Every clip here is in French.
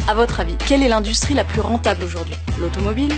À votre avis, quelle est l'industrie la plus rentable aujourd'hui? L'automobile?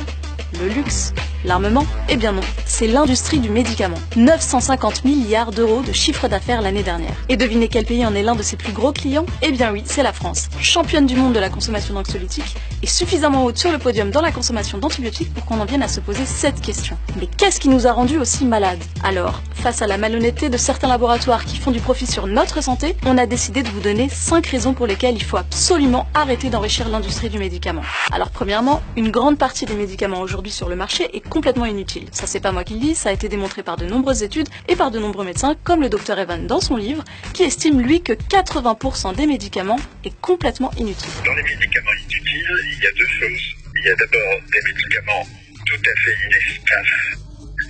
Le luxe? L'armement? Eh bien non, c'est l'industrie du médicament. 950 milliards d'euros de chiffre d'affaires l'année dernière. Et devinez quel pays en est l'un de ses plus gros clients? Eh bien oui, c'est la France. Championne du monde de la consommation d'anxiolytiques et suffisamment haute sur le podium dans la consommation d'antibiotiques pour qu'on en vienne à se poser cette question. Mais qu'est-ce qui nous a rendus aussi malades? Alors, face à la malhonnêteté de certains laboratoires qui font du profit sur notre santé, on a décidé de vous donner 5 raisons pour lesquelles il faut absolument arrêter d'enrichir l'industrie du médicament. Alors premièrement, une grande partie des médicaments aujourd'hui sur le marché est complètement inutile. Ça c'est pas moi qui le dis, ça a été démontré par de nombreuses études et par de nombreux médecins comme le Dr Evan dans son livre qui estime lui que 80% des médicaments est complètement inutile. Dans les médicaments inutiles, il y a deux choses. Il y a d'abord des médicaments tout à fait inefficaces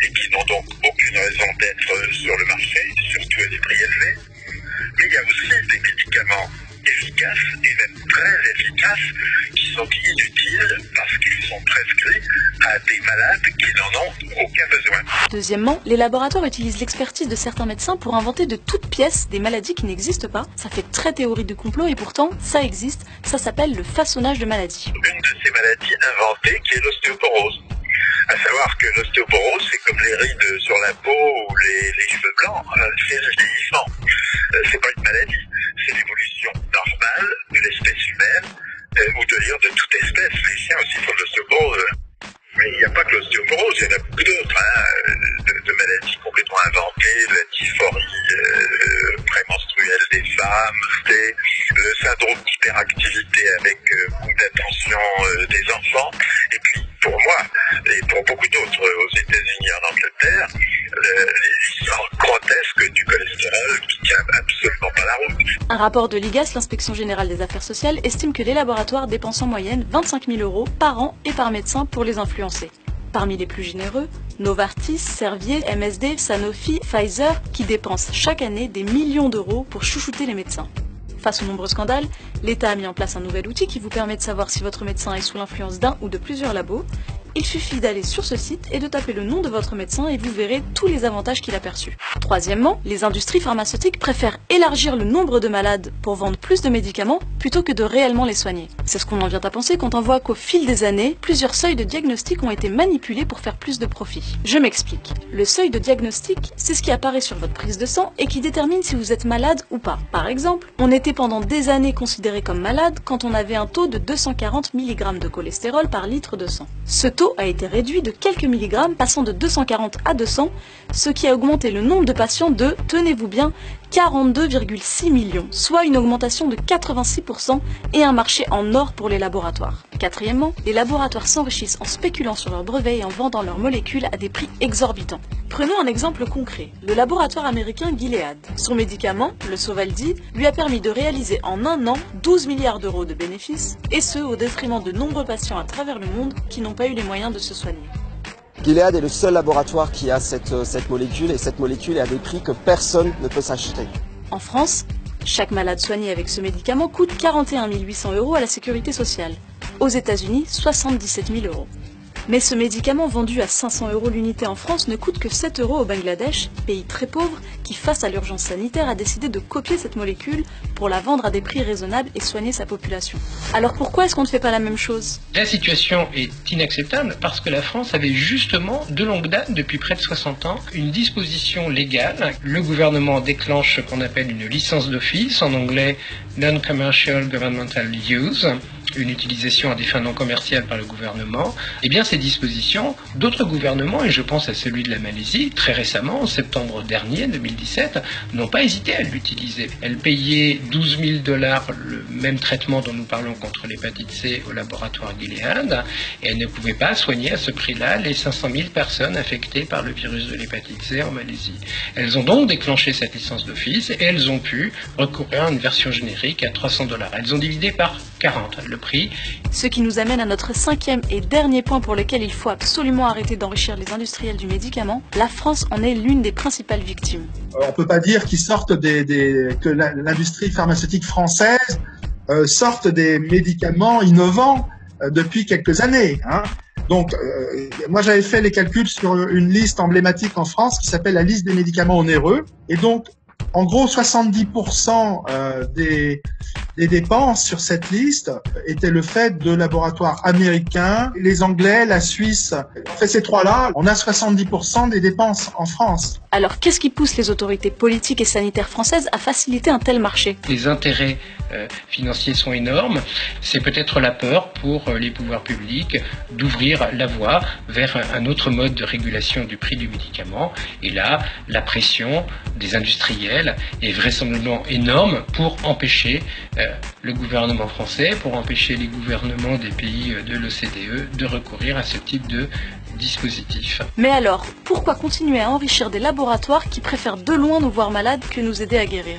et qui n'ont donc aucune raison d'être sur le marché, surtout à des prix élevés. Mais il y a aussi des médicaments efficaces et même très efficaces qui sont inutiles parce qu'ils sont prescrits à des malades qui n'en ont aucun besoin. Deuxièmement, les laboratoires utilisent l'expertise de certains médecins pour inventer de toutes pièces des maladies qui n'existent pas. Ça fait très théorie du complot et pourtant, ça existe. Ça s'appelle le façonnage de maladies. Une de ces maladies inventées qui est l'ostéoporose. À savoir que l'ostéoporose, c'est comme les rides sur la peau ou les cheveux blancs, c'est le vieillissement. C'est pas une maladie, c'est l'évolution normale de l'espèce humaine, ou de dire de toute espèce. Les chiens aussi font de l'ostéoporose. Mais il n'y a pas que l'ostéoporose, il y en a beaucoup d'autres, de maladies complètement inventées, de la dysphorie prémenstruelle des femmes, le syndrome d'hyperactivité avec beaucoup d'attention des enfants, et puis pour moi, et pour beaucoup d'autres aux États-Unis et en Angleterre, l'histoire grotesque du cholestérol qui tient absolument pas la route. Un rapport de l'IGAS, l'Inspection Générale des Affaires Sociales, estime que les laboratoires dépensent en moyenne 25 000 € par an et par médecin pour les influencer. Parmi les plus généreux, Novartis, Servier, MSD, Sanofi, Pfizer, qui dépensent chaque année des millions d'euros pour chouchouter les médecins. Face aux nombreux scandales, l'État a mis en place un nouvel outil qui vous permet de savoir si votre médecin est sous l'influence d'un ou de plusieurs labos. Il suffit d'aller sur ce site et de taper le nom de votre médecin et vous verrez tous les avantages qu'il a perçus. Troisièmement, les industries pharmaceutiques préfèrent élargir le nombre de malades pour vendre plus de médicaments plutôt que de réellement les soigner. C'est ce qu'on en vient à penser quand on voit qu'au fil des années, plusieurs seuils de diagnostic ont été manipulés pour faire plus de profit. Je m'explique. Le seuil de diagnostic, c'est ce qui apparaît sur votre prise de sang et qui détermine si vous êtes malade ou pas. Par exemple, on était pendant des années considéré comme malade quand on avait un taux de 240 mg de cholestérol par litre de sang. Ce taux a été réduit de quelques milligrammes, passant de 240 à 200, ce qui a augmenté le nombre de patients de, tenez-vous bien, 42,6 millions, soit une augmentation de 86% et un marché en or pour les laboratoires. Quatrièmement, les laboratoires s'enrichissent en spéculant sur leurs brevets et en vendant leurs molécules à des prix exorbitants. Prenons un exemple concret, le laboratoire américain Gilead. Son médicament, le Sovaldi, lui a permis de réaliser en un an 12 milliards d'euros de bénéfices, et ce au détriment de nombreux patients à travers le monde qui n'ont pas eu les moyens de se soigner. Gilead est le seul laboratoire qui a cette molécule et cette molécule est à des prix que personne ne peut s'acheter. En France, chaque malade soigné avec ce médicament coûte 41 800 € à la sécurité sociale. Aux États-Unis, 77 000 €. Mais ce médicament vendu à 500 € l'unité en France ne coûte que 7 € au Bangladesh, pays très pauvre qui, face à l'urgence sanitaire, a décidé de copier cette molécule pour la vendre à des prix raisonnables et soigner sa population. Alors pourquoi est-ce qu'on ne fait pas la même chose? La situation est inacceptable parce que la France avait justement, de longue date, depuis près de 60 ans, une disposition légale. Le gouvernement déclenche ce qu'on appelle une licence d'office, en anglais Non-Commercial Governmental Use, une utilisation à des fins non commerciales par le gouvernement, eh bien ces dispositions, d'autres gouvernements, et je pense à celui de la Malaisie, très récemment, en septembre dernier, 2017, n'ont pas hésité à l'utiliser. Elle payait 12 000 $ le même traitement dont nous parlons contre l'hépatite C au laboratoire Gilead, et elle ne pouvait pas soigner à ce prix-là les 500 000 personnes affectées par le virus de l'hépatite C en Malaisie. Elles ont donc déclenché cette licence d'office et elles ont pu recourir à une version générique à 300 $. Elles ont divisé par 40 le prix. Ce qui nous amène à notre cinquième et dernier point pour lequel il faut absolument arrêter d'enrichir les industriels du médicament. La France en est l'une des principales victimes. On ne peut pas dire qu'ils sortent que l'industrie pharmaceutique française sorte des médicaments innovants depuis quelques années. Donc, moi j'avais fait les calculs sur une liste emblématique en France qui s'appelle la liste des médicaments onéreux. Et donc, En gros, 70% des dépenses sur cette liste étaient le fait de laboratoires américains, les Anglais, la Suisse. En fait, ces trois-là, on a 70% des dépenses en France. Alors, qu'est-ce qui pousse les autorités politiques et sanitaires françaises à faciliter un tel marché? Les intérêts financiers sont énormes. C'est peut-être la peur pour les pouvoirs publics d'ouvrir la voie vers un autre mode de régulation du prix du médicament. Et là, la pression des industriels est vraisemblablement énorme pour empêcher le gouvernement français, pour empêcher les gouvernements des pays de l'OCDE de recourir à ce type de dispositif. Mais alors, pourquoi continuer à enrichir des laboratoires qui préfèrent de loin nous voir malades que nous aider à guérir?